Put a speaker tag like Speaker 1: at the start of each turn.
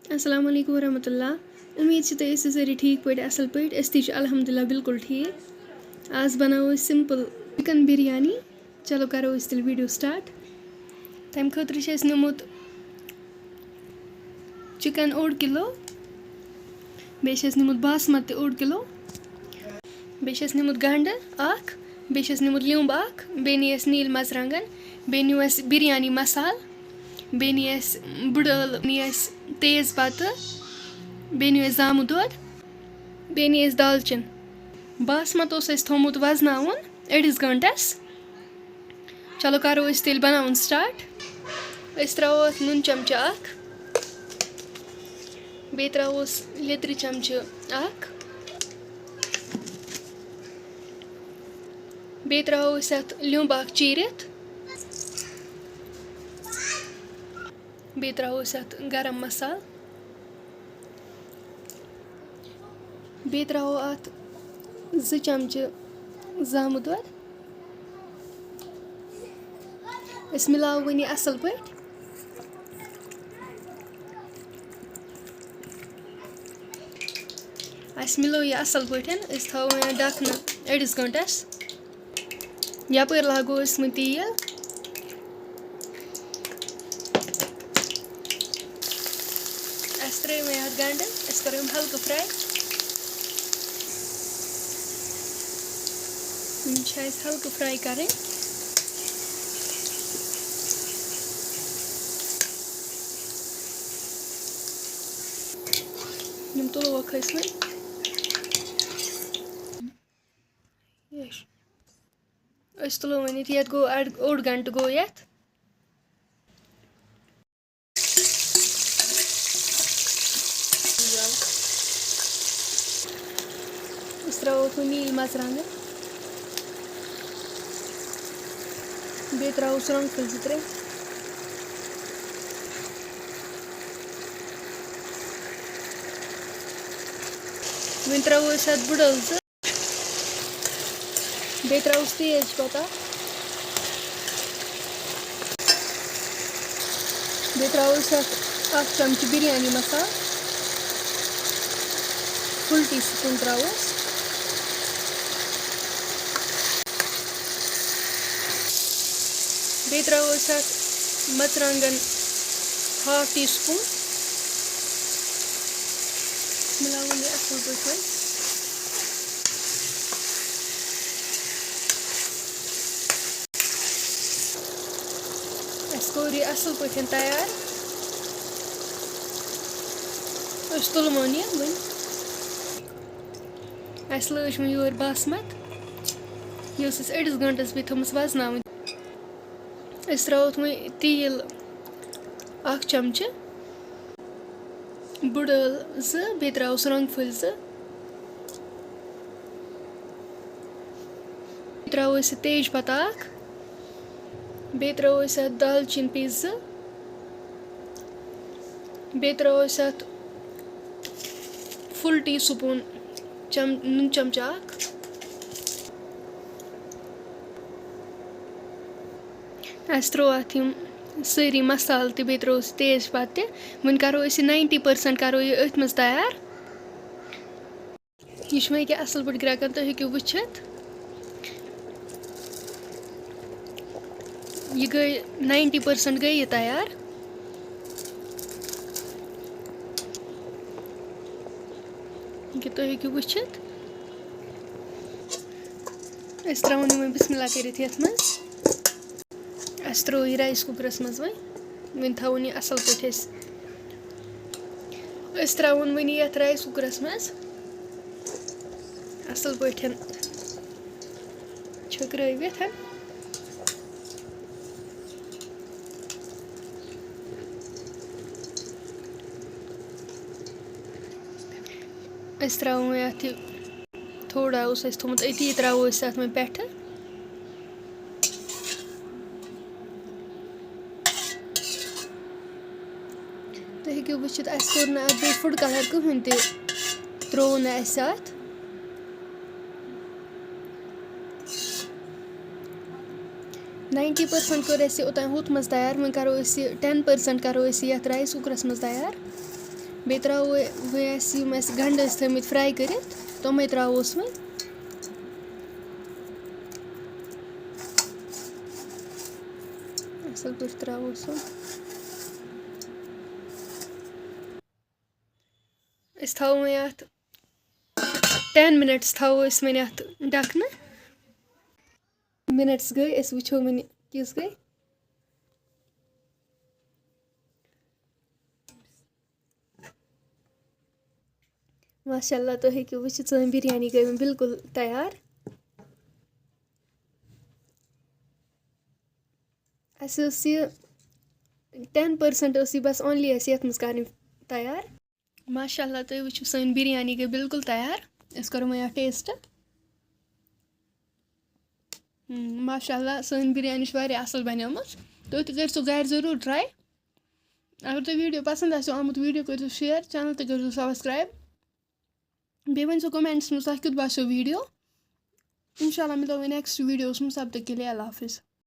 Speaker 1: अस्सलाम वालेकुम वरहमतुल्लाह। उम्मीद से तो सारी ठीक पे असल पे अल्हम्दुलिल्लाह बिल्कुल ठीक। आज बनाओ सिंपल चिकन बिरयानी। चलो करो तेल वीडियो स्टार्ट। तम खतर निमुत चिकन 1 किलो, बेस निमुत बासमती 1 किलो, बेस निमुत गंड अख, बेस निमुत लिंब अख, बे नील मरचंगन, बे बिरयानी मसाल, बे बुड़ल तेज पत्त, बे जामु दोद, बे दालचीन। बासमत थोमुत वजनाउन 1 घंटस। चलो करो तेल बनाउन स्टार्ट। त्रो नून चमचा अख, बे त्रोस लित्र चमचा अख, बे त्रोस लिंब अख चीरित, बे त्रोस गरम मसाल, बे त्रो अत 2 चमचे जामु दोद। मिलाव वन असल पे। मिलो यह असल पे थो डखन 1 घंटस। यपर लागो तेल, त्रो गंड, करो हल्क फ्राई। हल्क फ्राई करें। तुलो खसम तुलो वन ये गो 1 घंट गो ये त्रो नील मरचंगन, बे त्रो रंग फुल 2-3, वन त्रोस बुड़ल 2, बे त्रोस तेज पत्ता, बे त्रोस 1 चमच बिरयानी मसाल, फुल टीस्पून त्रोस, बे त्रोस मरचंगन 1/2 टीस्पून। मिलावन असल पे। कोर यह असल पे तैयार। तुलमोन यह वन लज वो योर बासमत यह 1 घंटस बे थोमस वजनावन। त्रोत वो तेल 1 चमचे, बुड़ल 2, बे त्रोस रंग फुल 2, त्रोस तेज पत्ता अख, बे त्रोस दालचीन पीस 2, बे त्रोस फुल टीस्पून नून चमचा अख, त्रो अत सारी मसाल ते बे त्रोस तेज पत्त। वन करो 90% करो यह अथ मज तैयार। यह क्या असल पे ग्रकन तुम हेकु वुचित। यह गई 90% गई यह तैयार। तुम हेकु वुचित। त्रोन वो बिस्मिल्लाह करित यथ मज। त्रो यह राइस कुकरस मज वन थवन यह असल पे। त्रोन वन ये राइस कुकरस मज असल पे छकरवित। त्रो ये थोड़ा थोमुत अती त्रो अत में पे। तुम हेकु वुचित कोर ना बे फूड कलर कहें त्रो ना अत। 90% कर ओतान हुत मज तैयार। वो करो 10% करो ये राइस कुकरस मज तैयार। بیٚیہِ ترٛاوو وۄنۍ اَسہِ یِم اَسہِ گَنٛڈٕ ٲسۍ تھٲیمٕتۍ فرٛاے کٔرِتھ تِمَے ترٛاوہوس وۄنۍ اَصٕل پٲٹھۍ ترٛاوہوس وۄنۍ أسۍ تھاوو وۄنۍ اَتھ 10 مِنَٹٕس تھاوو أسۍ وۄنۍ اَتھ ڈَکھنہٕ مِنَٹٕس گٔے أسۍ وٕچھو وۄنۍ کِژھ گٔے ماشاء اللہ تُہۍ ہیٚکِو وٕچھِتھ سٲنۍ بِریانی گٔے وۄنۍ بِلکُل تیار اَسہِ ٲس یہِ 10% ٲس یہِ بَس اونلی اَسہِ یَتھ منٛز کَرٕنۍ تیار ماشاء اللہ تُہۍ وٕچھِو سٲنۍ بِریانی گٔے بِلکُل تیار أسۍ کَرو وۄنۍ اَتھ ٹیسٹ ماشاء اللہ سٲنۍ بِریانی چھِ واریاہ اَصٕل بَنیمٕژ تُہۍ تہِ کٔرۍ زیو گَرِ ضٔروٗر ٹرٛاے اگر تۄہہِ ویٖڈیو پَسنٛد آسیو آمُت ویٖڈیو کٔرۍزیو شِیَر چَنَل تہِ کٔرۍزیو سَبسکرایب بیٚیہِ ؤنۍزیو کومٮ۪نٛٹَس منٛز تۄہہِ کیُتھ باسیو ویٖڈیو اِنشاء اللہ مِلو وۄنۍ نٮ۪کسٹ ویٖڈیوَس منٛز تب تک کے لیے اللہ حافِظ